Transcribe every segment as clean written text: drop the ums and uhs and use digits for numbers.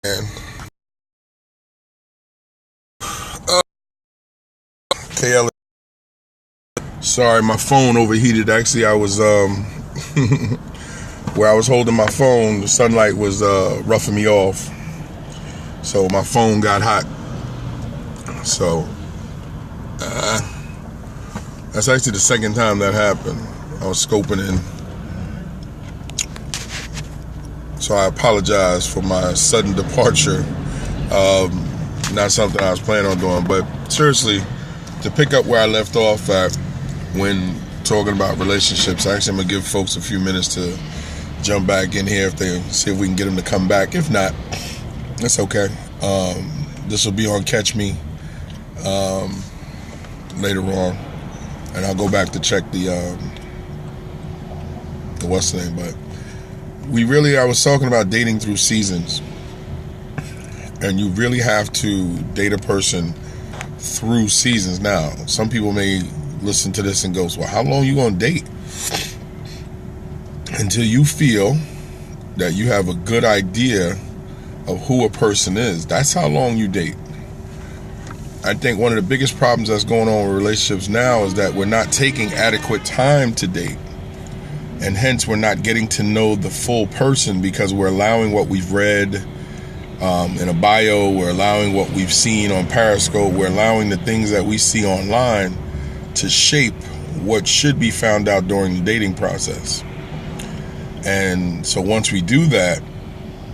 And KL, sorry, my phone overheated. Actually, I was where I was holding my phone, the sunlight was roughing me off, so my phone got hot. So that's actually the second time that happened. I was scoping in, so I apologize for my sudden departure. Not something I was planning on doing, but seriously, to pick up where I left off at when talking about relationships, actually I'm gonna give folks a few minutes to jump back in here if they see if we can get them to come back. If not, that's okay. This will be on Catch Me later on, and I'll go back to check the what's the name. But I was talking about dating through seasons, and you really have to date a person through seasons. Now, some people may listen to this and goes, well, how long are you going to date? Until you feel that you have a good idea of who a person is. That's how long you date. I think one of the biggest problems that's going on with relationships now is that we're not taking adequate time to date. And hence we're not getting to know the full person because we're allowing what we've read in a bio, we're allowing what we've seen on Periscope, we're allowing the things that we see online to shape what should be found out during the dating process. And so once we do that,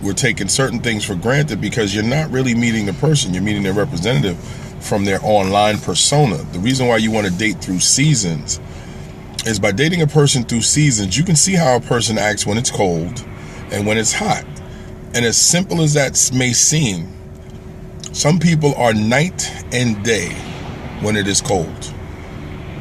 we're taking certain things for granted because you're not really meeting the person, you're meeting their representative from their online persona. The reason why you want to date through seasons is by dating a person through seasons, you can see how a person acts when it's cold and when it's hot. And as simple as that may seem, some people are night and day when it is cold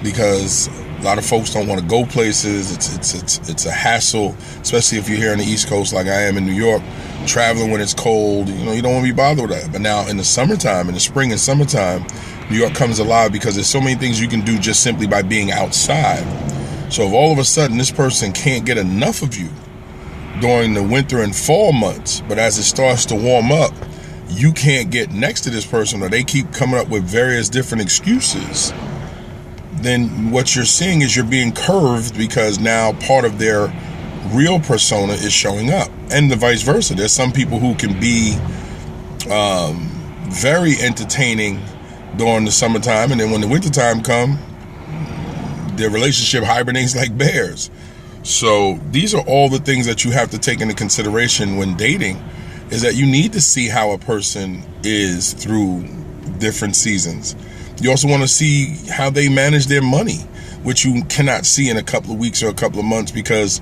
because a lot of folks don't want to go places. It's a hassle, especially if you're here on the East Coast like I am in New York, traveling when it's cold. You don't want to be bothered with that. But now in the summertime, in the spring and summertime, New York comes alive because there's so many things you can do just simply by being outside. So if all of a sudden this person can't get enough of you during the winter and fall months, but as it starts to warm up, you can't get next to this person, or they keep coming up with various different excuses, then what you're seeing is you're being curved because now part of their real persona is showing up, and the vice versa. There's some people who can be very entertaining during the summertime, and then when the wintertime comes, their relationship hibernates like bears. So these are all the things that you have to take into consideration when dating, is that you need to see how a person is through different seasons. You also want to see how they manage their money, which you cannot see in a couple of weeks or a couple of months because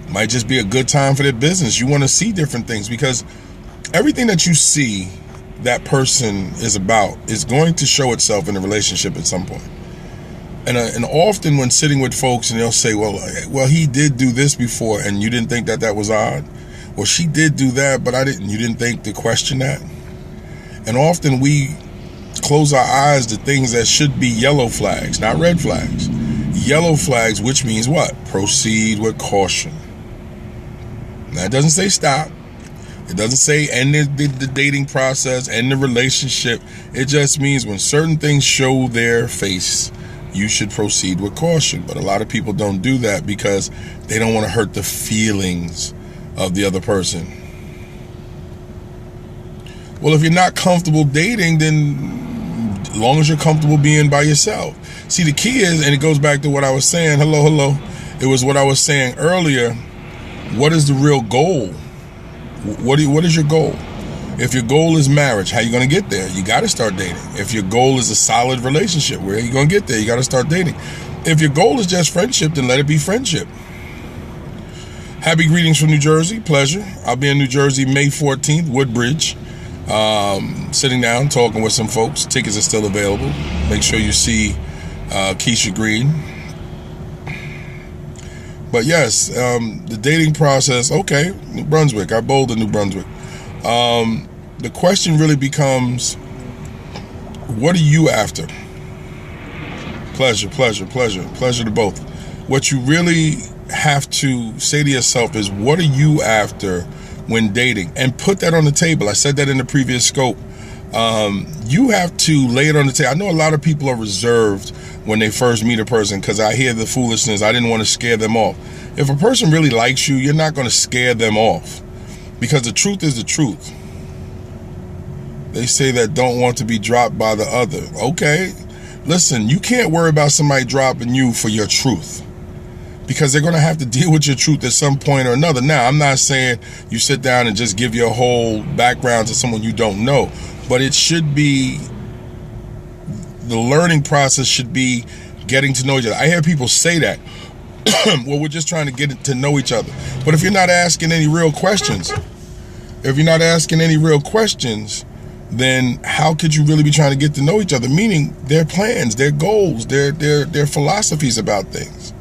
it might just be a good time for their business. You want to see different things because everything that you see that person is about is going to show itself in a relationship at some point. And often when sitting with folks and they'll say, well, he did do this before and you didn't think that was odd. Well, she did do that, but you didn't think to question that. And often we close our eyes to things that should be yellow flags, not red flags. Yellow flags, which means what? Proceed with caution. Now, it doesn't say stop. It doesn't say end the dating process, end the relationship. It just means when certain things show their face, you should proceed with caution. But a lot of people don't do that because they don't want to hurt the feelings of the other person. Well, if you're not comfortable dating, then as long as you're comfortable being by yourself. See, the key is, and it goes back to what I was saying, hello. It was what I was saying earlier. What is the real goal? What is your goal? If your goal is marriage, how are you going to get there? You got to start dating. If your goal is a solid relationship, where are you going to get there? You got to start dating. If your goal is just friendship, then let it be friendship. Happy greetings from New Jersey. Pleasure. I'll be in New Jersey May 14th, Woodbridge. Sitting down, talking with some folks. Tickets are still available. Make sure you see Keisha Green. But yes, the dating process, okay, New Brunswick. I bowled in New Brunswick. The question really becomes, what are you after? Pleasure to both. What you really have to say to yourself is, what are you after when dating, and put that on the table. I said that in the previous scope. You have to lay it on the table. I know a lot of people are reserved when they first meet a person because I hear the foolishness. I didn't want to scare them off. If a person really likes you, you're not going to scare them off, because the truth is the truth. They say that don't want to be dropped by the other. Okay, listen, you can't worry about somebody dropping you for your truth, because they're going to have to deal with your truth at some point or another. Now, I'm not saying you sit down and just give your whole background to someone you don't know, but it should be, the learning process should be getting to know each other. I hear people say that, well, we're just trying to get to know each other. But if you're not asking any real questions, then how could you really be trying to get to know each other? Meaning their plans, their goals, their philosophies about things.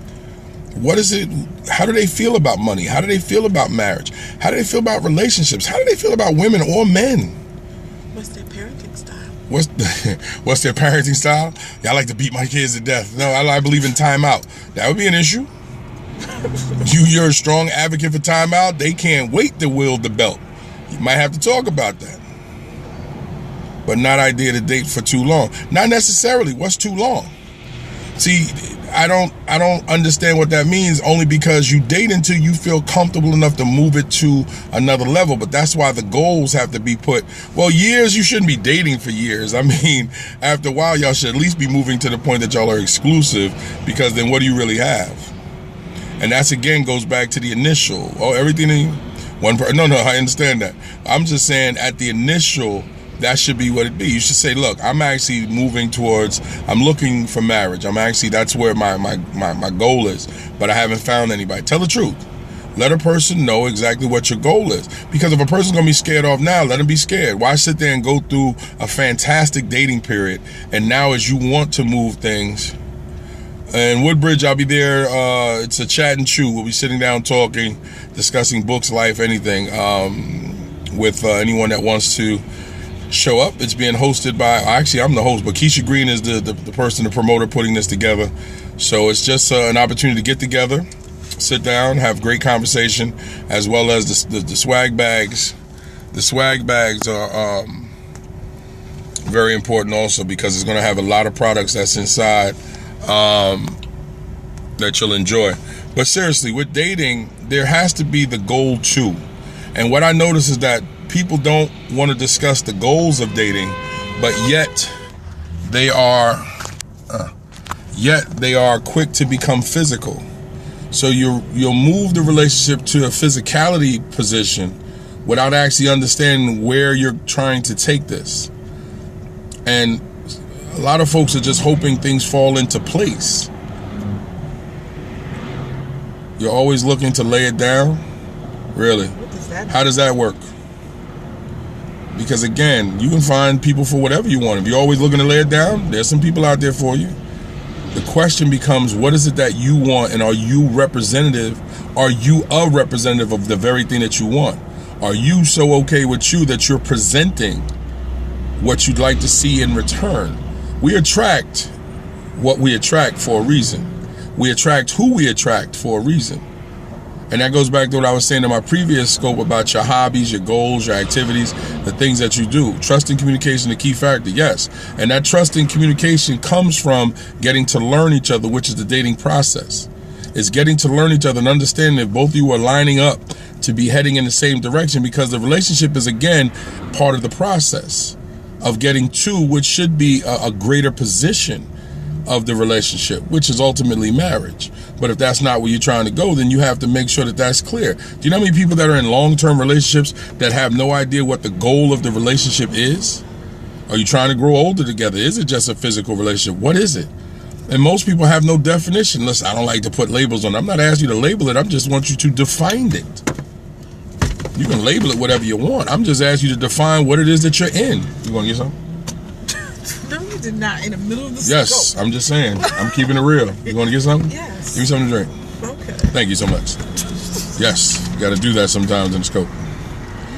What is it? How do they feel about money? How do they feel about marriage? How do they feel about relationships? How do they feel about women or men? What's their parenting style? What's their parenting style? Yeah, I like to beat my kids to death. No, I believe in timeout. That would be an issue. You're a strong advocate for timeout. They can't wait to wield the belt. You might have to talk about that. But not idea to date for too long. Not necessarily. What's too long? See, I don't understand what that means, only because you date until you feel comfortable enough to move it to another level. But that's why the goals have to be put. Well, years, you shouldn't be dating for years. I mean, after a while, y'all should at least be moving to the point that y'all are exclusive, because then what do you really have? And that's, again, goes back to the initial. Oh, everything in one person. No, I understand that. I'm just saying at the initial, that should be what it be. You should say, look, I'm actually moving towards, I'm looking for marriage. That's where my goal is, but I haven't found anybody. Tell the truth. Let a person know exactly what your goal is. Because if a person's going to be scared off now, let them be scared. Why sit there and go through a fantastic dating period, and now as you want to move things? In Woodbridge, I'll be there. It's a chat and chew. We'll be sitting down talking, discussing books, life, anything, with anyone that wants to show up. It's being hosted by, actually I'm the host, but Keisha Green is the person, the promoter, putting this together. So it's just an opportunity to get together, sit down, have great conversation, as well as the swag bags. The swag bags are very important also, because it's going to have a lot of products that's inside that you'll enjoy. But seriously, with dating, there has to be the goal too. And what I notice is that people don't want to discuss the goals of dating, but yet they are quick to become physical. So you'll move the relationship to a physicality position without actually understanding where you're trying to take this. And a lot of folks are just hoping things fall into place. You're always looking to lay it down? Really? How does that work? Because again, you can find people for whatever you want. If you're always looking to lay it down, there's some people out there for you. The question becomes, what is it that you want, and are you a representative of the very thing that you want? Are you so okay with you that you're presenting what you'd like to see in return? We attract what we attract for a reason. We attract who we attract for a reason. And that goes back to what I was saying in my previous scope about your hobbies, your goals, your activities, the things that you do. Trust and communication, the key factor, yes. And that trust and communication comes from getting to learn each other, which is the dating process. It's getting to learn each other and understanding if both of you are lining up to be heading in the same direction, because the relationship is, again, part of the process of getting to which should be a greater position of the relationship, which is ultimately marriage. But if that's not where you're trying to go, then you have to make sure that that's clear. Do you know how many people that are in long-term relationships that have no idea what the goal of the relationship is? Are you trying to grow older together? Is it just a physical relationship? What is it? And most people have no definition. Listen, I don't like to put labels on it. I'm not asking you to label it. I just want you to define it. You can label it whatever you want. I'm just asking you to define what it is that you're in. You want to get something? No, you did not. In the middle of the Yes, scope. I'm just saying. I'm keeping it real. You want to get something? Yes. Give me something to drink. Okay. Thank you so much. Yes, you got to do that sometimes in the scope.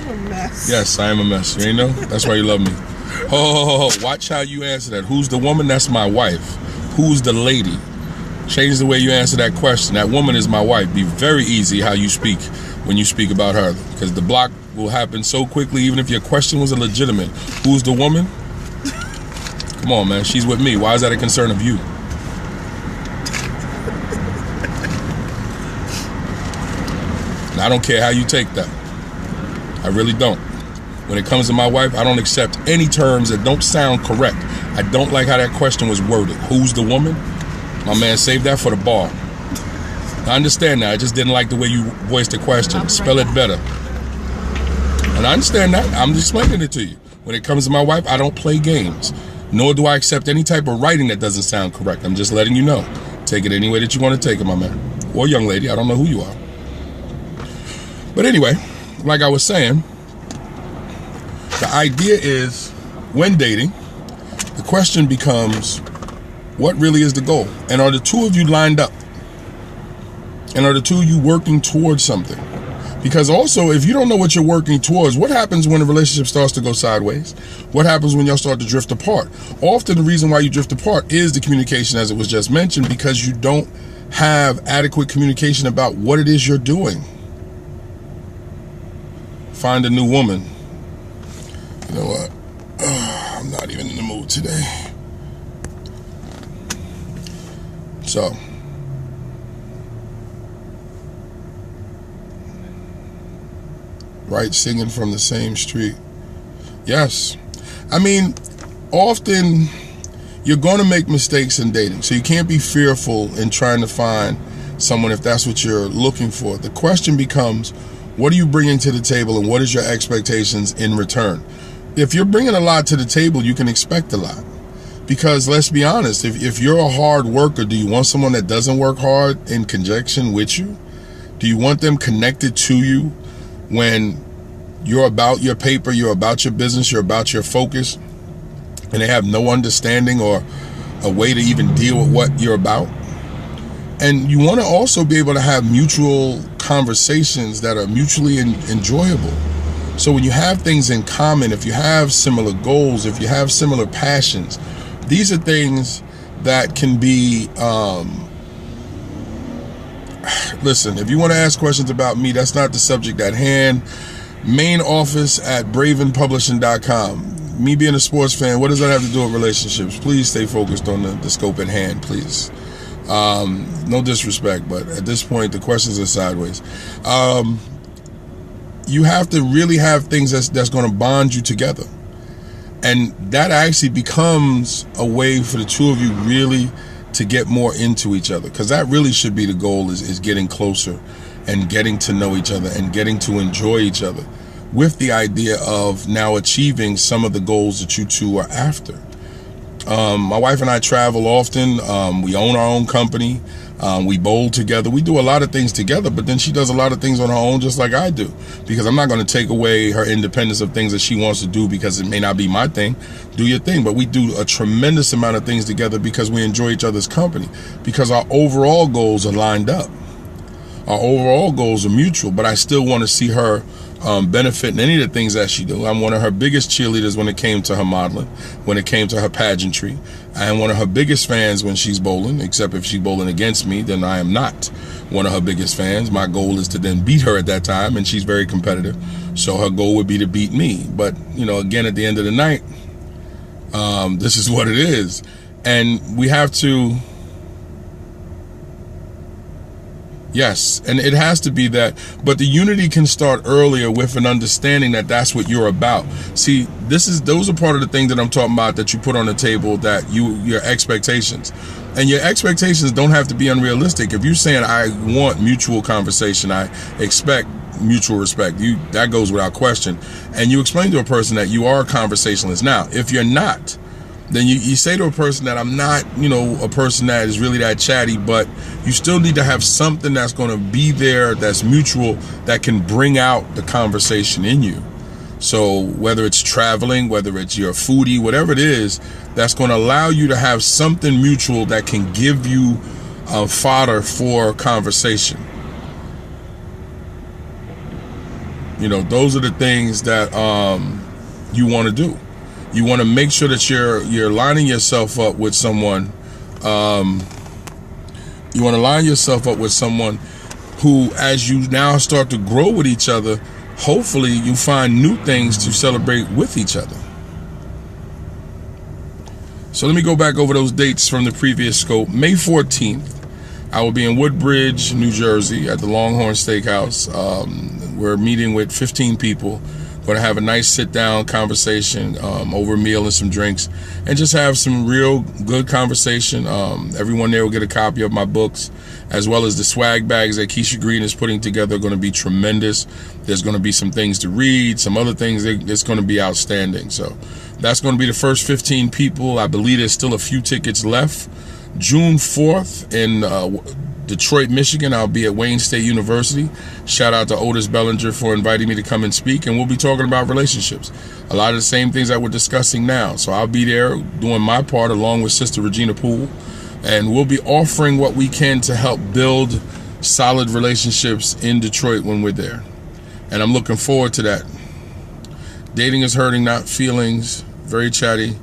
You're a mess. Yes, I am a mess. You ain't know? That's why you love me. Oh, watch how you answer that. Who's the woman? That's my wife. Who's the lady? Change the way you answer that question. That woman is my wife. Be very easy how you speak when you speak about her, because the block will happen so quickly, even if your question was a legitimate. Who's the woman? Come on, man. She's with me. Why is that a concern of you? And I don't care how you take that. I really don't. When it comes to my wife, I don't accept any terms that don't sound correct. I don't like how that question was worded. Who's the woman? My man, save that for the bar. I understand that. I just didn't like the way you voiced the question. Spell it better. And I understand that. I'm just explaining it to you. When it comes to my wife, I don't play games. Nor do I accept any type of writing that doesn't sound correct. I'm just letting you know. Take it any way that you want to take it, my man. Or young lady. I don't know who you are. But anyway, like I was saying, the idea is, when dating, the question becomes, what really is the goal? And are the two of you lined up? And are the two of you working towards something? Because also, if you don't know what you're working towards, what happens when a relationship starts to go sideways? What happens when y'all start to drift apart? Often the reason why you drift apart is the communication, as it was just mentioned, because you don't have adequate communication about what it is you're doing. Find a new woman. You know what? I'm not even in the mood today. So, right, singing from the same street. Yes. I mean, often you're going to make mistakes in dating. So you can't be fearful in trying to find someone if that's what you're looking for. The question becomes, what are you bringing to the table and what is your expectations in return? If you're bringing a lot to the table, you can expect a lot. Because let's be honest, if you're a hard worker, do you want someone that doesn't work hard in conjunction with you? Do you want them connected to you when you're about your paper, you're about your business, you're about your focus, and they have no understanding or a way to even deal with what you're about? And you want to also be able to have mutual conversations that are mutually enjoyable. So when you have things in common, if you have similar goals, if you have similar passions, these are things that can be, listen, if you want to ask questions about me, that's not the subject at hand. Main office at bravenpublishing.com. Me being a sports fan, what does that have to do with relationships? Please stay focused on the scope at hand, please. No disrespect, but at this point, the questions are sideways. You have to really have things that's going to bond you together. And that actually becomes a way for the two of you really to get more into each other. Because that really should be the goal, is getting closer and getting to know each other and getting to enjoy each other, with the idea of now achieving some of the goals that you two are after. My wife and I travel often. We own our own company. We bowl together. We do a lot of things together, but then she does a lot of things on her own, just like I do, because I'm not going to take away her independence of things that she wants to do because it may not be my thing. Do your thing. But we do a tremendous amount of things together because we enjoy each other's company, because our overall goals are lined up. Our overall goals are mutual, but I still want to see her benefit in any of the things that she do. I'm one of her biggest cheerleaders when it came to her modeling, when it came to her pageantry. I am one of her biggest fans when she's bowling, except if she's bowling against me, then I am not one of her biggest fans. My goal is to then beat her at that time, and she's very competitive. So her goal would be to beat me. But, you know, again, at the end of the night, this is what it is. And we have to, yes, and it has to be that, but the unity can start earlier with an understanding that that's what you're about. See, those are part of the things that I'm talking about, that you put on the table, that your expectations. And your expectations don't have to be unrealistic. If you're saying, I want mutual conversation, I expect mutual respect, that goes without question. And you explain to a person that you are a conversationalist. Now, if you're not, then you say to a person that I'm not, a person that is really that chatty, but you still need to have something that's going to be there, that's mutual, that can bring out the conversation in you. So whether it's traveling, whether it's your foodie, whatever it is, that's going to allow you to have something mutual that can give you fodder for conversation. Those are the things that you want to do. You want to make sure that you're lining yourself up with someone You want to line yourself up with someone who, as you now start to grow with each other, hopefully you find new things to celebrate with each other. So let me go back over those dates from the previous scope. May 14th, I will be in Woodbridge, New Jersey at the Longhorn Steakhouse. We're meeting with 15 people. Going to have a nice sit-down conversation over a meal and some drinks, and just have some real good conversation. Everyone there will get a copy of my books, as well as the swag bags that Keisha Green is putting together are going to be tremendous. There's going to be some things to read, some other things that's going to be outstanding. So that's going to be the first 15 people. I believe there's still a few tickets left. June 4th in Detroit, Michigan, I'll be at Wayne State University. Shout out to Otis Bellinger for inviting me to come and speak, and we'll be talking about relationships. A lot of the same things that we're discussing now. So I'll be there doing my part along with Sister Regina Poole, and we'll be offering what we can to help build solid relationships in Detroit when we're there. And I'm looking forward to that. Dating is hurting, not feelings. Very chatty.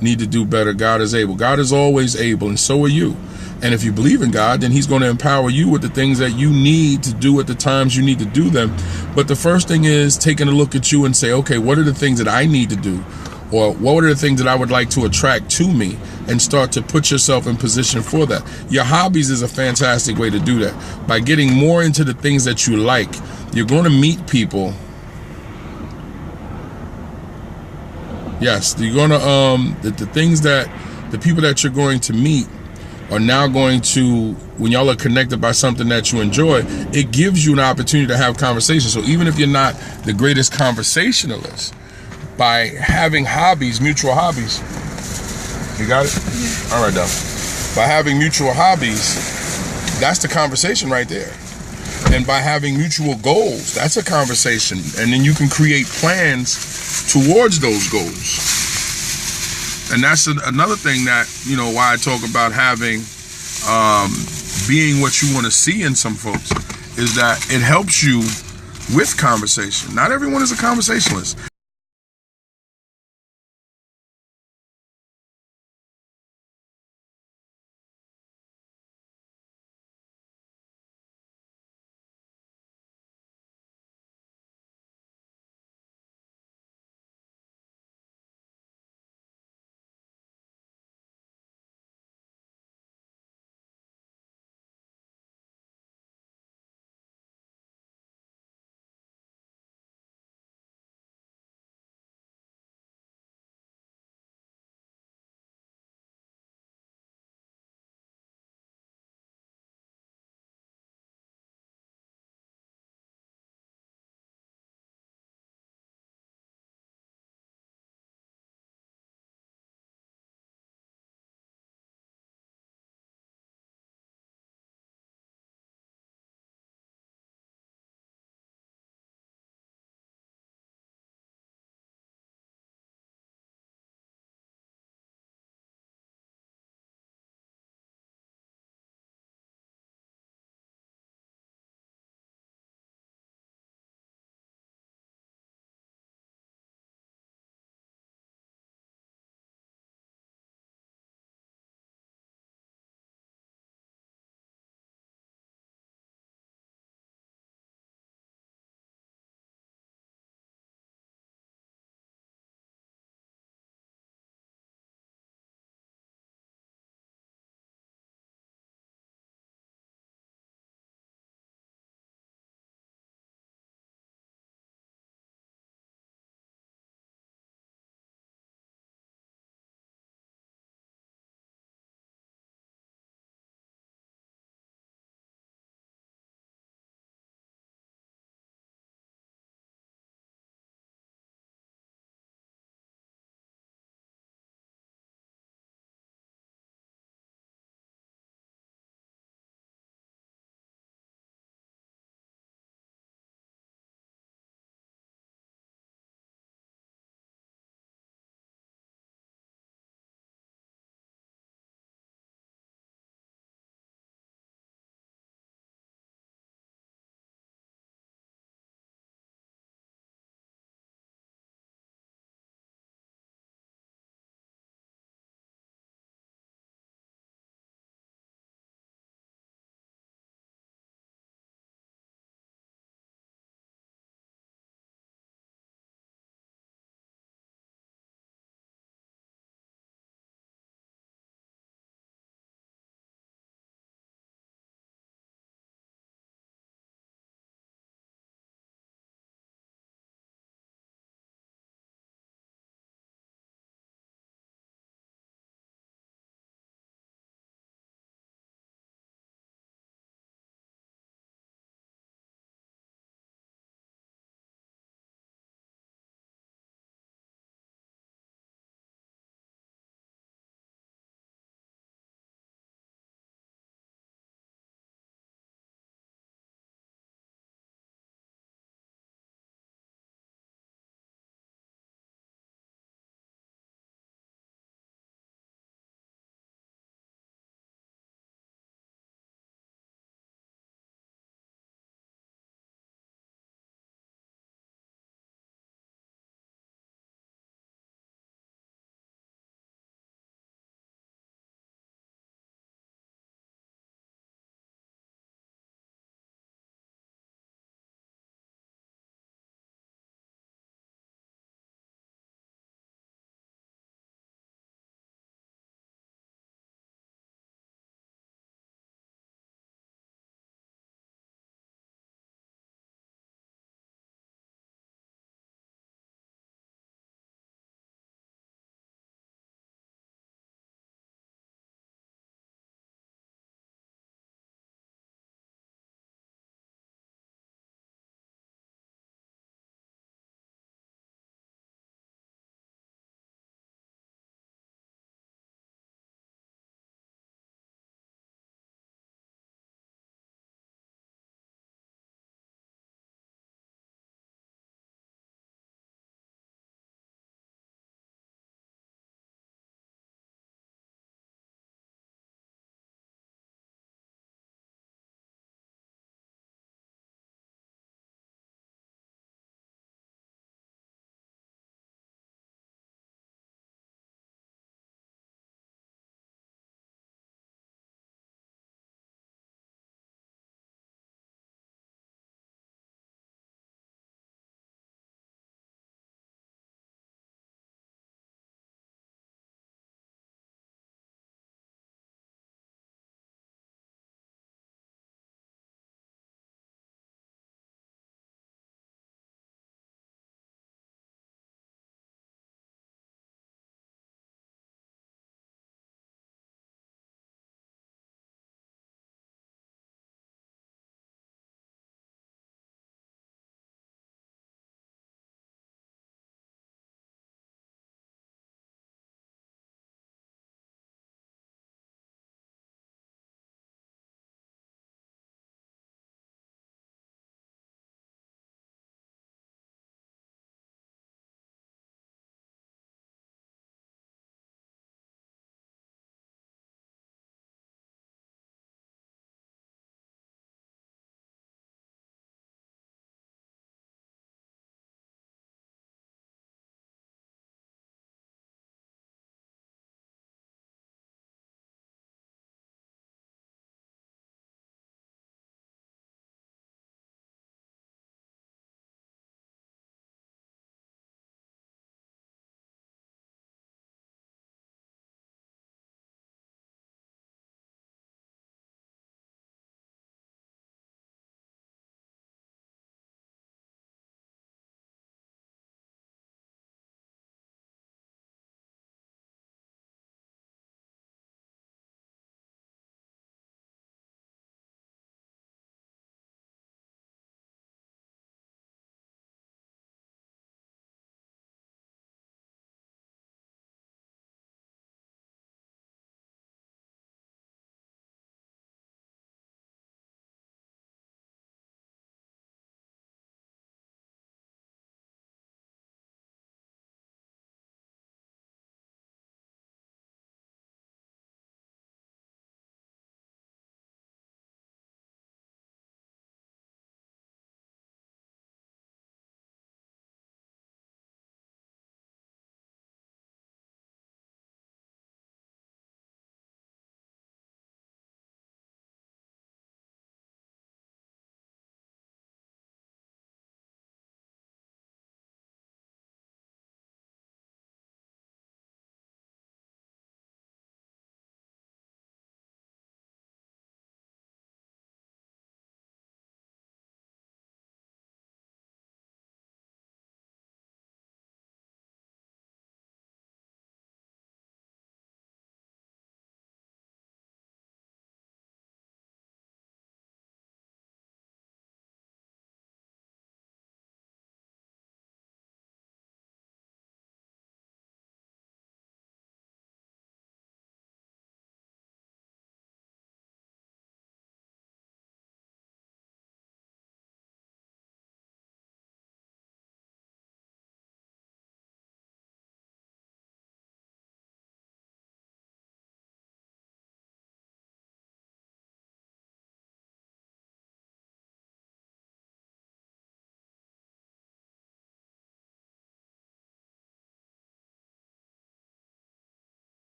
Need to do better. God is able. God is always able, and so are you. And if you believe in God, then he's going to empower you with the things that you need to do at the times you need to do them. But the first thing is taking a look at you and say, okay, what are the things that I need to do? Or what are the things that I would like to attract to me, and start to put yourself in position for that. Your hobbies is a fantastic way to do that. By getting more into the things that you like, you're going to meet people. Yes, you're going to, the things that, the people that you're going to meet are now going to, when y'all are connected by something that you enjoy, it gives you an opportunity to have conversations. So even if you're not the greatest conversationalist, by having hobbies, mutual hobbies, you got it? Yeah. All right, Dom. By having mutual hobbies, that's the conversation right there. And by having mutual goals, that's a conversation. And then you can create plans towards those goals. And that's another thing that, you know, why I talk about having, being what you want to see in some folks, is that it helps you with conversation. Not everyone is a conversationalist.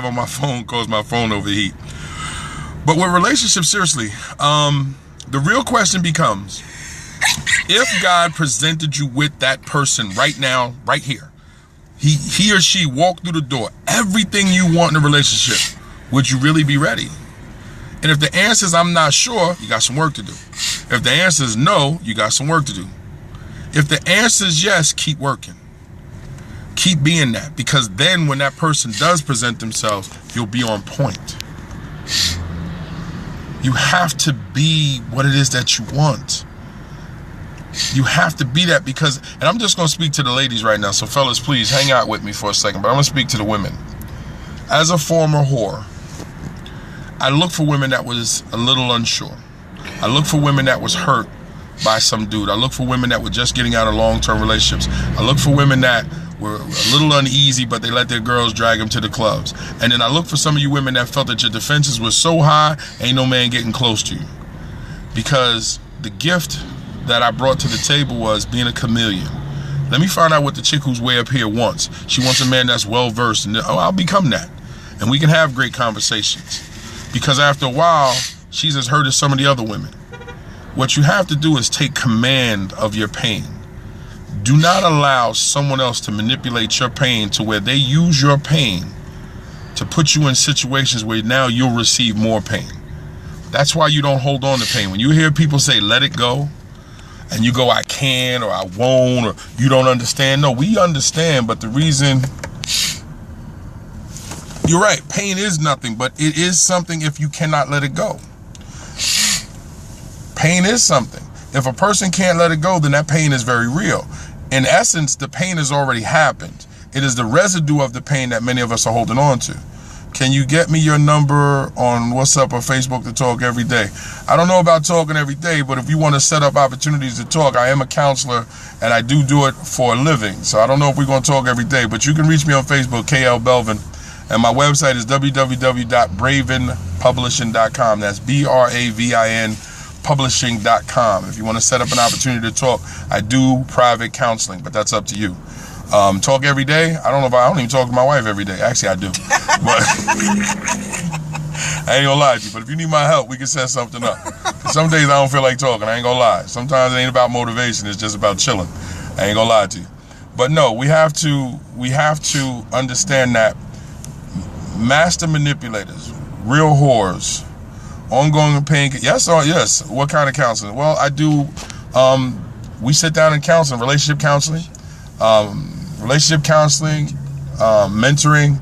on my phone cause my phone overheat. But with relationships, seriously, the real question becomes, if God presented you with that person right now, right here, he or she walked through the door, everything you want in a relationship, would you really be ready? And if the answer is I'm not sure, you got some work to do. If the answer is no, you got some work to do. If the answer is yes, keep working. Keep being that, because then when that person does present themselves, you'll be on point. You have to be what it is that you want. You have to be that, because, and I'm just going to speak to the ladies right now, so fellas, please hang out with me for a second, but I'm going to speak to the women. As a former whore, I look for women that was a little unsure. I look for women that was hurt by some dude. I look for women that were just getting out of long-term relationships. I look for women that were a little uneasy, but they let their girls drag them to the clubs. And then I look for some of you women that felt that your defenses were so high, ain't no man getting close to you. Because the gift that I brought to the table was being a chameleon. Let me find out what the chick who's way up here wants. She wants a man that's well-versed, and I'll become that. And we can have great conversations. Because after a while, she's as hurt as some of the other women. What you have to do is take command of your pain. Do not allow someone else to manipulate your pain to where they use your pain to put you in situations where now you'll receive more pain. That's why you don't hold on to pain. When you hear people say, let it go, and you go, I can, or I won't, or you don't understand. No, we understand, but the reason... You're right, pain is nothing, but it is something if you cannot let it go. Pain is something. If a person can't let it go, then that pain is very real. In essence, the pain has already happened. It is the residue of the pain that many of us are holding on to. Can you get me your number on WhatsApp or Facebook to talk every day? I don't know about talking every day, but if you want to set up opportunities to talk, I am a counselor and I do it for a living. So I don't know if we're going to talk every day, but you can reach me on Facebook, KLBELVIN. And my website is www.bravinpublishing.com. That's BRAVIN publishing.com. If you want to set up an opportunity to talk, I do private counseling, but that's up to you. Talk every day. I don't even talk to my wife every day. Actually, I do. But I ain't gonna lie to you, but if you need my help, we can set something up. Some days I don't feel like talking. I ain't gonna lie. Sometimes it ain't about motivation. It's just about chilling. I ain't gonna lie to you. But no, we have to understand that master manipulators, real whores, ongoing pain. Yes. What kind of counseling? Well, I do. We sit down and counsel, relationship counseling, mentoring,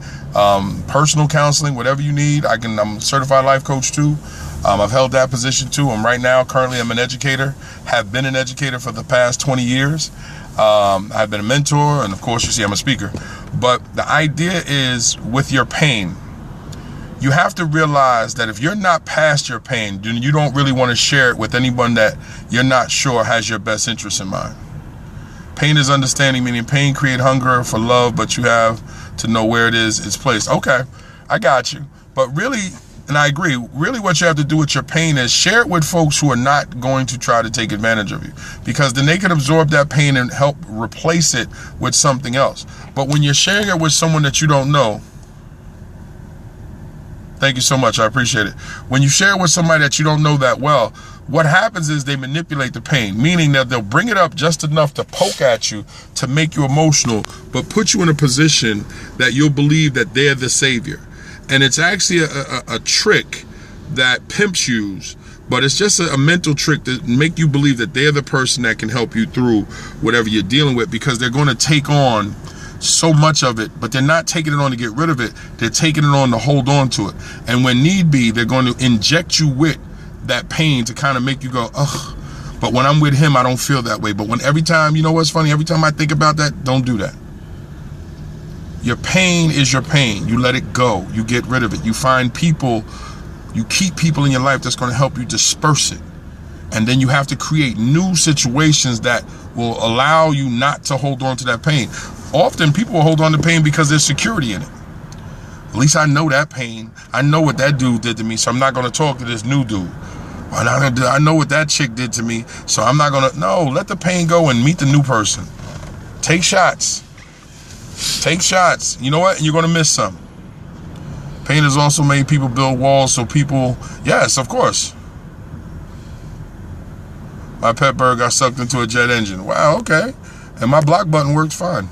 personal counseling, whatever you need. I'm a certified life coach too. I've held that position too. Currently I'm an educator, have been an educator for the past 20 years. I've been a mentor, and of course, you see, I'm a speaker. But the idea is, with your pain, you have to realize that if you're not past your pain, then you don't really want to share it with anyone that you're not sure has your best interest in mind. Pain is understanding, meaning pain create hunger for love, but you have to know where it's placed. Okay, I got you. But really, and I agree, really what you have to do with your pain is share it with folks who are not going to try to take advantage of you, because then they can absorb that pain and help replace it with something else. But when you're sharing it with someone that you don't know, thank you so much, I appreciate it. When you share it with somebody that you don't know that well, what happens is they manipulate the pain, meaning that they'll bring it up just enough to poke at you, to make you emotional, but put you in a position that you'll believe that they're the savior. And it's actually a trick that pimps use, but it's just a mental trick to make you believe that they're the person that can help you through whatever you're dealing with, because they're going to take on so much of it, but they're not taking it on to get rid of it. They're taking it on to hold on to it. And when need be, they're going to inject you with that pain to kind of make you go, ugh, but when I'm with him, I don't feel that way. But every time, you know what's funny? Every time I think about that, don't do that. Your pain is your pain. You let it go. You get rid of it. You find people, you keep people in your life that's going to help you disperse it. And then you have to create new situations that will allow you not to hold on to that pain. Often people will hold on to pain because there's security in it. At least I know that pain. I know what that dude did to me, so I'm not going to talk to this new dude. I know what that chick did to me, so I'm not going to. No, let the pain go and meet the new person. Take shots. Take shots. You know what? And you're going to miss some. Pain has also made people build walls so people, yes, of course. My pet bird got sucked into a jet engine. Wow, okay. And my block button works fine.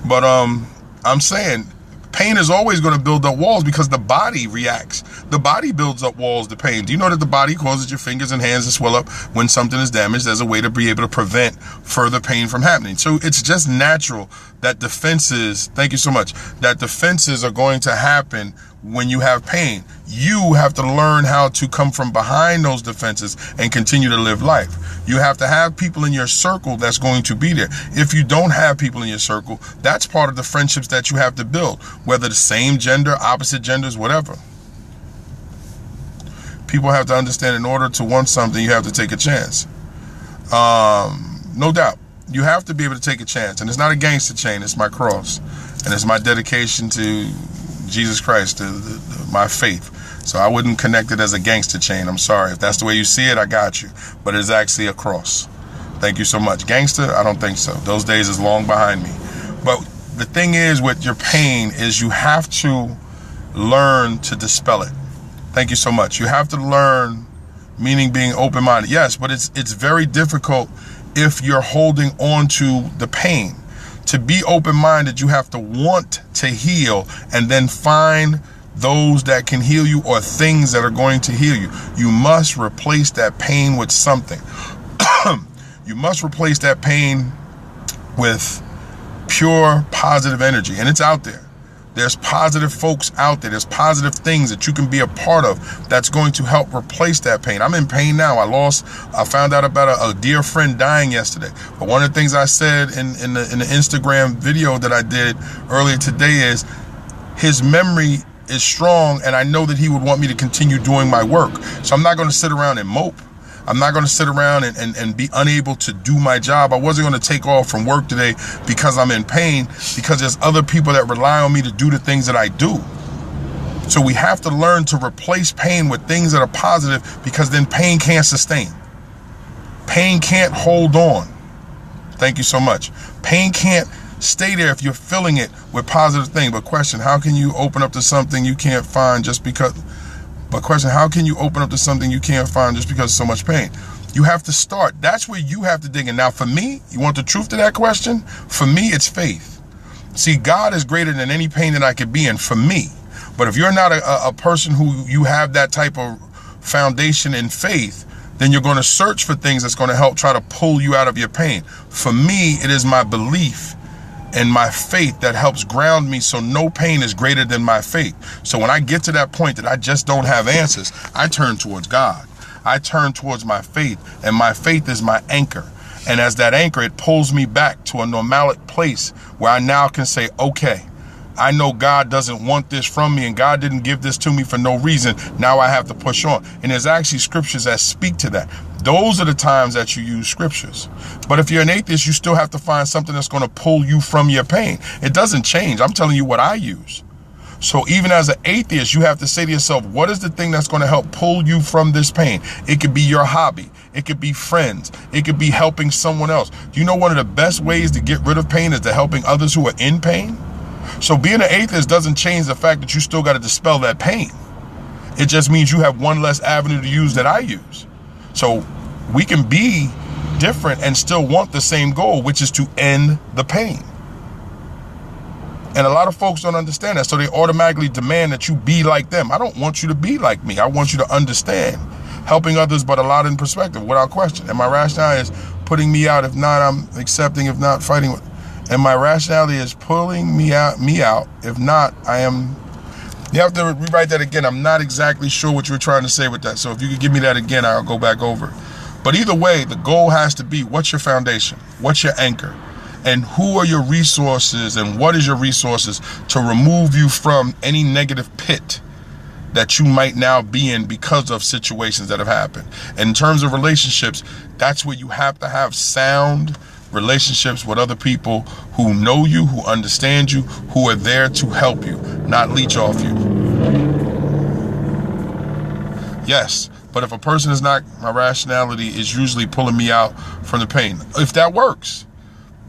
But I'm saying pain is always going to build up walls because the body reacts. The body builds up walls to pain. Do you know that the body causes your fingers and hands to swell up when something is damaged as a way to be able to prevent further pain from happening? So it's just natural that defenses, thank you so much, that defenses are going to happen when you have pain. You have to learn how to come from behind those defenses and continue to live life. You have to have people in your circle that's going to be there. If you don't have people in your circle, that's part of the friendships that you have to build, whether the same gender, opposite genders, whatever. People have to understand in order to want something, you have to take a chance. No doubt. You have to be able to take a chance. And it's not a gangster chain. It's my cross. And it's my dedication to Jesus Christ, my faith. So I wouldn't connect it as a gangster chain. I'm sorry. If that's the way you see it, I got you. But it's actually a cross. Thank you so much. Gangster? I don't think so. Those days is long behind me. But the thing is with your pain is you have to learn to dispel it. Thank you so much. You have to learn, meaning being open-minded. Yes, but it's very difficult if you're holding on to the pain. To be open-minded, you have to want to heal and then find those that can heal you or things that are going to heal you. You must replace that pain with something. You must replace that pain with pure positive energy, and it's out there. There's positive folks out there. There's positive things that you can be a part of that's going to help replace that pain. I'm in pain now. I found out about a dear friend dying yesterday. But one of the things I said in the Instagram video that I did earlier today is his memory is strong, and I know that he would want me to continue doing my work. So I'm not going to sit around and mope. I'm not going to sit around and be unable to do my job. I wasn't going to take off from work today because I'm in pain, because there's other people that rely on me to do the things that I do. So we have to learn to replace pain with things that are positive, because then pain can't sustain. Pain can't hold on. Thank you so much. Pain can't stay there if you're filling it with positive things. But question, how can you open up to something you can't find just because... But question, how can you open up to something you can't find just because of so much pain? You have to start. That's where you have to dig in. Now, for me, you want the truth to that question? For me, it's faith. See, God is greater than any pain that I could be in for me. But if you're not a person who you have that type of foundation in faith, then you're going to search for things that's going to help try to pull you out of your pain. For me, it is my belief and my faith that helps ground me, so no pain is greater than my faith. So when I get to that point that I just don't have answers, I turn towards God. I turn towards my faith, and my faith is my anchor. And as that anchor, it pulls me back to a normalic place where I now can say, okay, I know God doesn't want this from me, and God didn't give this to me for no reason. Now I have to push on. And there's actually scriptures that speak to that. Those are the times that you use scriptures. But if you're an atheist, you still have to find something that's going to pull you from your pain. It doesn't change. I'm telling you what I use. So even as an atheist, you have to say to yourself, what is the thing that's going to help pull you from this pain? It could be your hobby. It could be friends. It could be helping someone else. Do you know one of the best ways to get rid of pain is to helping others who are in pain? So being an atheist doesn't change the fact that you still got to dispel that pain. It just means you have one less avenue to use that I use. So we can be different and still want the same goal, which is to end the pain. And a lot of folks don't understand that, so they automatically demand that you be like them. I don't want you to be like me. I want you to understand. Helping others, but a lot in perspective, without question. And my rationale is putting me out. If not, I'm accepting. If not, fighting. And my rationality is pulling me out. If not, I am... You have to rewrite that again. I'm not exactly sure what you were trying to say with that. So if you could give me that again, I'll go back over it. But either way, the goal has to be, what's your foundation? What's your anchor? And who are your resources, and what is your resources to remove you from any negative pit that you might now be in because of situations that have happened? And in terms of relationships, that's where you have to have sound relationships with other people who know you, who understand you, who are there to help you, not leech off you. Yes, but if a person is not, my rationality is usually pulling me out from the pain. If that works.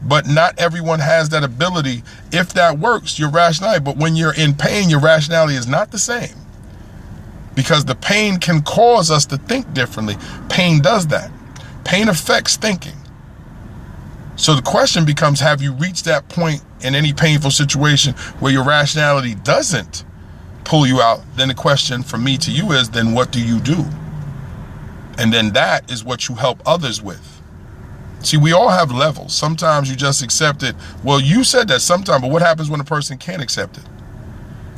But not everyone has that ability, if that works, your rationality. But when you're in pain, your rationality is not the same. Because the pain can cause us to think differently. Pain does that. Pain affects thinking. So the question becomes, have you reached that point in any painful situation where your rationality doesn't pull you out? Then the question from me to you is, then what do you do? And then that is what you help others with. See, we all have levels. Sometimes you just accept it. Well, you said that sometime, but what happens when a person can't accept it?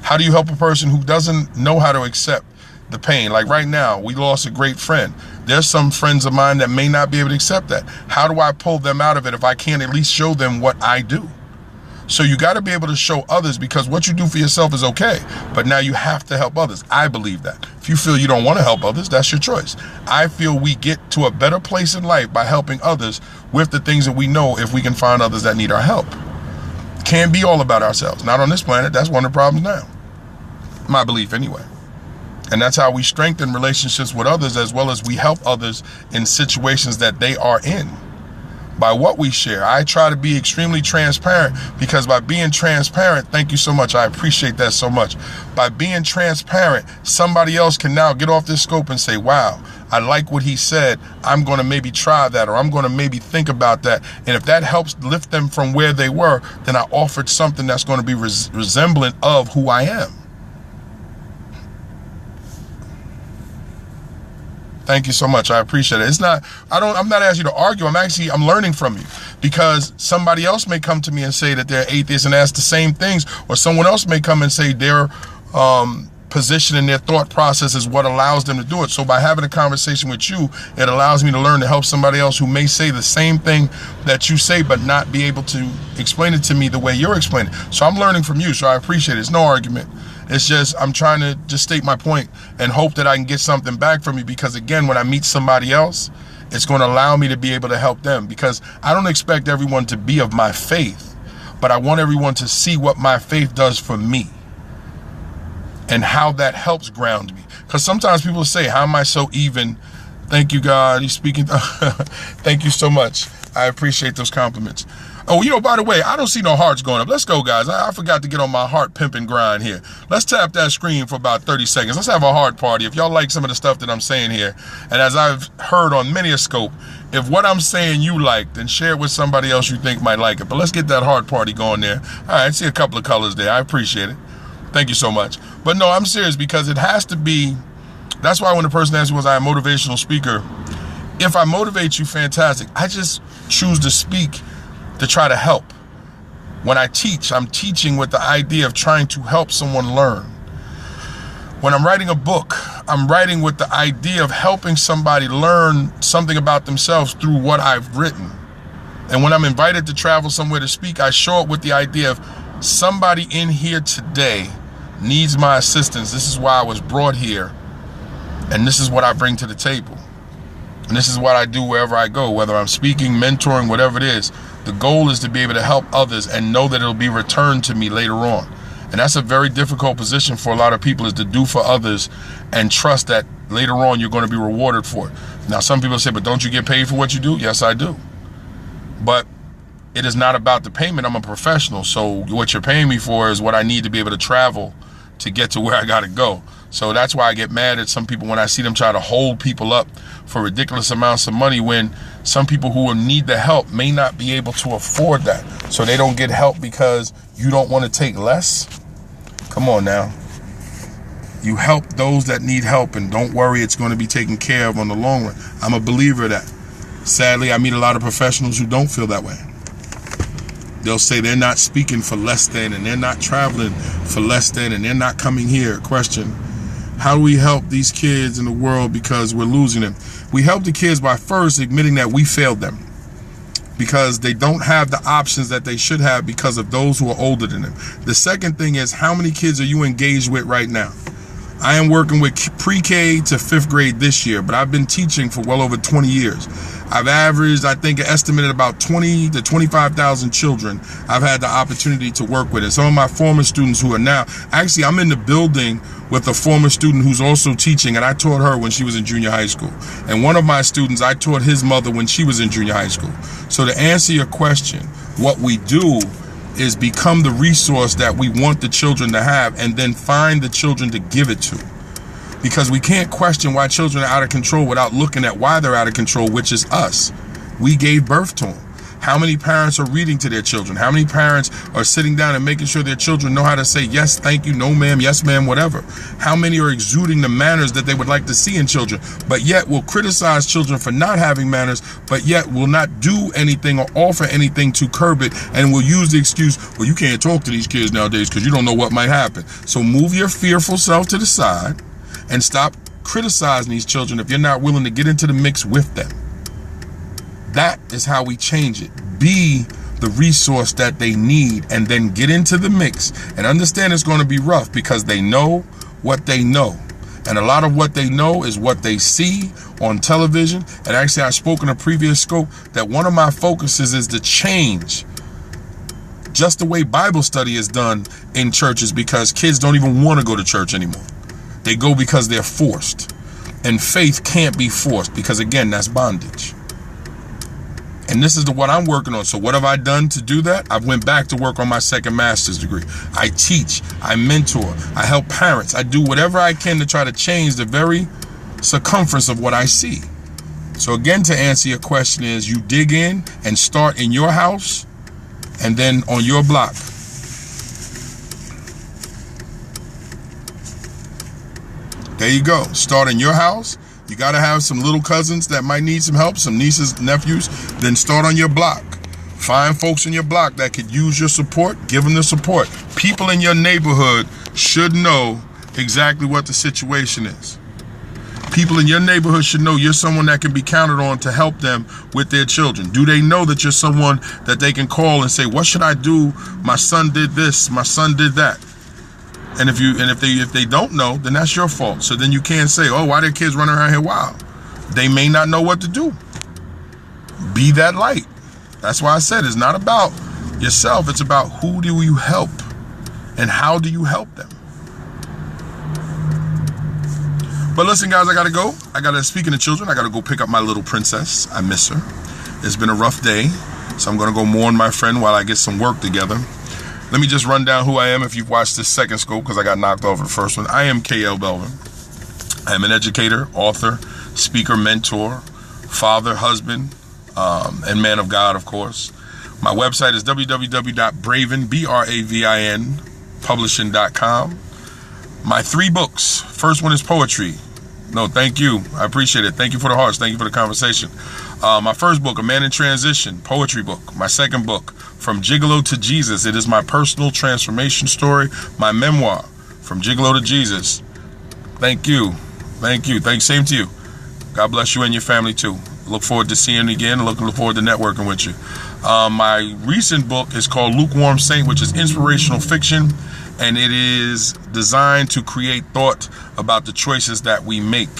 How do you help a person who doesn't know how to accept the pain? Like right now, we lost a great friend. There's some friends of mine that may not be able to accept that. How do I pull them out of it if I can't at least show them what I do? So you got to be able to show others, because what you do for yourself is okay, but now you have to help others. I believe that. If you feel you don't want to help others, that's your choice. I feel we get to a better place in life by helping others with the things that we know, if we can find others that need our help. Can't be all about ourselves. Not on this planet. That's one of the problems now. My belief anyway. And that's how we strengthen relationships with others, as well as we help others in situations that they are in. By what we share. I try to be extremely transparent, because by being transparent, thank you so much, I appreciate that so much. By being transparent, somebody else can now get off this scope and say, wow, I like what he said. I'm going to maybe try that, or I'm going to maybe think about that. And if that helps lift them from where they were, then I offered something that's going to be resemblant of who I am. Thank you so much. I appreciate it. I'm not asking you to argue. I'm learning from you, because somebody else may come to me and say that they're atheists and ask the same things, or someone else may come and say their position and their thought process is what allows them to do it. So by having a conversation with you, it allows me to learn to help somebody else who may say the same thing that you say, but not be able to explain it to me the way you're explaining it. So I'm learning from you. So I appreciate it. It's no argument. It's just, I'm trying to just state my point and hope that I can get something back from you, because again, when I meet somebody else, it's going to allow me to be able to help them, because I don't expect everyone to be of my faith, but I want everyone to see what my faith does for me and how that helps ground me. Because sometimes people say, how am I so even? Thank you, God. You're speaking. Thank you so much. I appreciate those compliments. Oh, by the way, I don't see no hearts going up. Let's go, guys. I forgot to get on my heart pimping grind here. Let's tap that screen for about 30 seconds. Let's have a heart party. If y'all like some of the stuff that I'm saying here, and as I've heard on many a scope, if what I'm saying you like, then share it with somebody else you think might like it. But let's get that heart party going there. All right, I see a couple of colors there. I appreciate it. Thank you so much. But no, I'm serious, because it has to be. That's why when the person asked me, was I a motivational speaker? If I motivate you, fantastic. I just choose to speak to try to help. When I teach, I'm teaching with the idea of trying to help someone learn. When I'm writing a book, I'm writing with the idea of helping somebody learn something about themselves through what I've written. And when I'm invited to travel somewhere to speak, I show up with the idea of somebody in here today needs my assistance. This is why I was brought here. And this is what I bring to the table. And this is what I do wherever I go, whether I'm speaking, mentoring, whatever it is. The goal is to be able to help others and know that it'll be returned to me later on. And that's a very difficult position for a lot of people, is to do for others and trust that later on you're going to be rewarded for it. Now, some people say, but don't you get paid for what you do? Yes, I do. But it is not about the payment. I'm a professional. So what you're paying me for is what I need to be able to travel to get to where I got to go. So that's why I get mad at some people when I see them try to hold people up for ridiculous amounts of money, when some people who will need the help may not be able to afford that. So they don't get help because you don't want to take less. Come on now. You help those that need help, and don't worry, it's going to be taken care of on the long run. I'm a believer of that. Sadly, I meet a lot of professionals who don't feel that way. They'll say they're not speaking for less than, and they're not traveling for less than, and they're not coming here. Question: how do we help these kids in the world because we're losing them? We help the kids by first admitting that we failed them, because they don't have the options that they should have because of those who are older than them. The second thing is, how many kids are you engaged with right now? I am working with pre-K to 5th grade this year, but I've been teaching for well over 20 years. I've averaged, I think, estimated about 20 to 25,000 children I've had the opportunity to work with. And some of my former students who are now, actually, I'm in the building with a former student who's also teaching, and I taught her when she was in junior high school. And one of my students, I taught his mother when she was in junior high school. So to answer your question, what we do is become the resource that we want the children to have, and then find the children to give it to. Because we can't question why children are out of control without looking at why they're out of control, which is us. We gave birth to them. How many parents are reading to their children? How many parents are sitting down and making sure their children know how to say yes, thank you, no ma'am, yes ma'am, whatever? How many are exuding the manners that they would like to see in children, but yet will criticize children for not having manners, but yet will not do anything or offer anything to curb it, and will use the excuse, well, you can't talk to these kids nowadays because you don't know what might happen. So move your fearful self to the side and stop criticizing these children if you're not willing to get into the mix with them. That is how we change it. Be the resource that they need, and then get into the mix and understand it's going to be rough, because they know what they know. And a lot of what they know is what they see on television. And actually, I spoke in a previous scope that one of my focuses is to change just the way Bible study is done in churches, because kids don't even want to go to church anymore. They go because they're forced. And faith can't be forced, because again, that's bondage. And this is what I'm working on. So what have I done to do that? I went back to work on my second master's degree. I teach, I mentor, I help parents. I do whatever I can to try to change the very circumference of what I see. So again, to answer your question is, you dig in and start in your house and then on your block. There you go. Start in your house. You got to have some little cousins that might need some help, some nieces, nephews. Then start on your block. Find folks in your block that could use your support. Give them the support. People in your neighborhood should know exactly what the situation is. People in your neighborhood should know you're someone that can be counted on to help them with their children. Do they know that you're someone that they can call and say, what should I do? My son did this. My son did that. And if they don't know, then that's your fault. So then you can't say, oh, why their kids running around here wild? They may not know what to do. Be that light. That's why I said it's not about yourself. It's about who do you help and how do you help them. But listen, guys, I got to go. Speaking of children, I got to go pick up my little princess. I miss her. It's been a rough day, so I'm going to go mourn my friend while I get some work together. Let me just run down who I am if you've watched this second scope, because I got knocked off of the first one. I am KLBELVIN. I am an educator, author, speaker, mentor, father, husband, and man of God, of course. My website is www.bravin, BRAVIN, publishing.com. My 3 books. First one is poetry. No, thank you. I appreciate it. Thank you for the hearts. Thank you for the conversation. My first book, A Man in Transition, poetry book. My second book, From Gigolo to Jesus. It is my personal transformation story, my memoir, From Gigolo to Jesus. Thank you. Thank you. Thanks. Same to you. God bless you and your family too. Look forward to seeing you again. Look forward to networking with you. My recent book is called Lukewarm Saint, which is inspirational fiction. And it is designed to create thought about the choices that we make.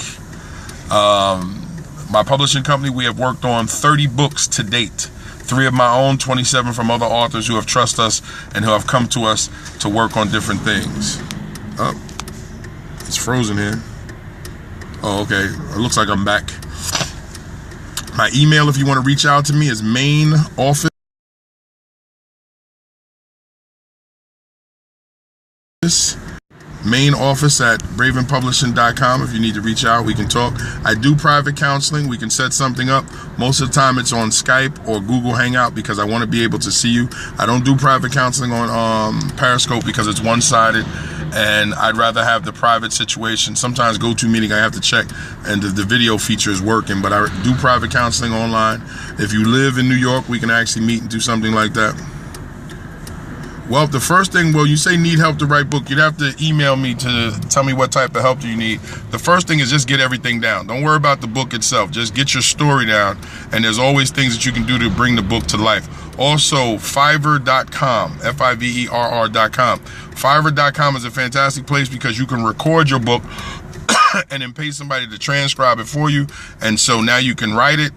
My publishing company, we have worked on 30 books to date. 3 of my own, 27 from other authors who have trusted us and who have come to us to work on different things. Oh, it's frozen here. Oh, okay. It looks like I'm back. My email, if you want to reach out to me, is mainoffice at bravenpublishing.com. If you need to reach out, we can talk. I do private counseling. We can set something up. Most of the time it's on Skype or Google Hangout, because I want to be able to see you. I don't do private counseling on Periscope because it's one-sided, and I'd rather have the private situation. Sometimes GoToMeeting I have to check and the video feature is working, but I do private counseling online. If you live in New York, we can actually meet and do something like that. Well, the first thing, you say need help to write book. You'd have to email me to tell me what type of help do you need. The first thing is just get everything down. Don't worry about the book itself. Just get your story down. And there's always things that you can do to bring the book to life. Also, Fiverr.com, Fiverr.com. Fiverr.com is a fantastic place because you can record your book and then pay somebody to transcribe it for you. And so now you can write it,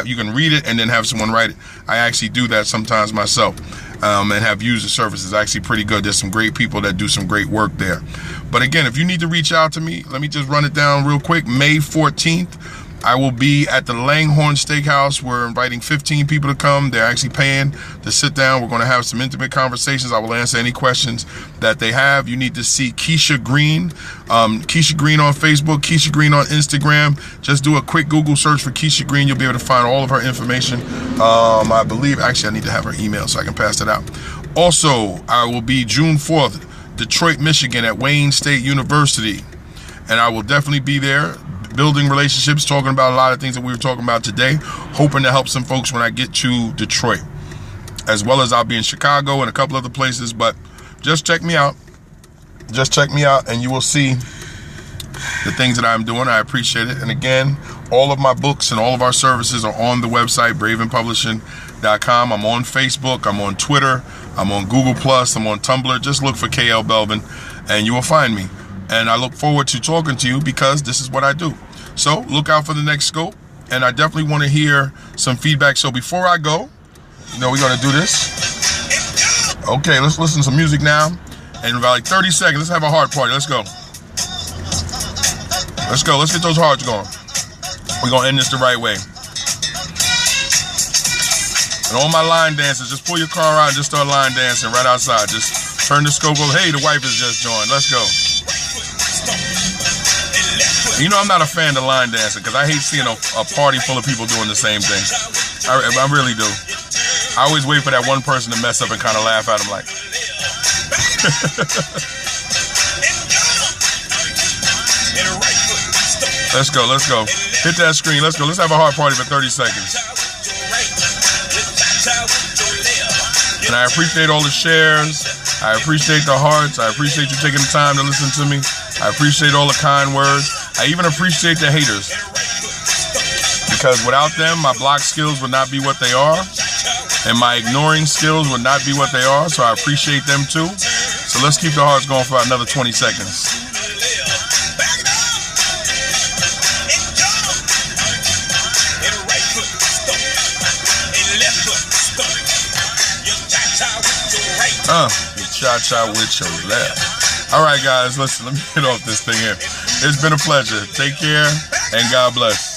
you can read it, and then have someone write it. I actually do that sometimes myself. And have used the service. Is actually pretty good. There's some great people that do some great work there. But again, if you need to reach out to me, let me just run it down real quick. May 14th I will be at the Langhorne Steakhouse. We're inviting 15 people to come. They're actually paying to sit down. We're going to have some intimate conversations. I will answer any questions that they have. You need to see Keisha Green. Keisha Green on Facebook, Keisha Green on Instagram. Just do a quick Google search for Keisha Green. You'll be able to find all of her information. I believe, actually, I need to have her email so I can pass that out. Also, I will be June 4th, Detroit, Michigan at Wayne State University. And I will definitely be there, building relationships, talking about a lot of things that we were talking about today, hoping to help some folks when I get to Detroit, as well as I'll be in Chicago and a couple other places. But just check me out. Just check me out and you will see the things that I'm doing. I appreciate it. And again, all of my books and all of our services are on the website, bravenpublishing.com. I'm on Facebook. I'm on Twitter. I'm on Google+. I'm on Tumblr. Just look for KLBELVIN and you will find me. And I look forward to talking to you because this is what I do. So look out for the next scope. And I definitely want to hear some feedback. So before I go, we're going to do this. Okay, let's listen to some music now. And in about like 30 seconds, let's have a heart party. Let's go. Let's go. Let's get those hearts going. We're going to end this the right way. And all my line dancers, just pull your car out and just start line dancing right outside. Just turn the scope over. Hey, the wife has just joined. Let's go. You know, I'm not a fan of line dancing because I hate seeing a party full of people doing the same thing. I really do. I always wait for that one person to mess up and kind of laugh at them like. Let's go, let's go. Hit that screen, let's go. Let's have a heart party for 30 seconds. And I appreciate all the shares. I appreciate the hearts. I appreciate you taking the time to listen to me. I appreciate all the kind words. I even appreciate the haters. Because without them, my block skills would not be what they are. And my ignoring skills would not be what they are. So I appreciate them too. So let's keep the hearts going for another 20 seconds. You cha-cha with your left. All right, guys, listen, let me get off this thing here. It's been a pleasure. Take care, and God bless.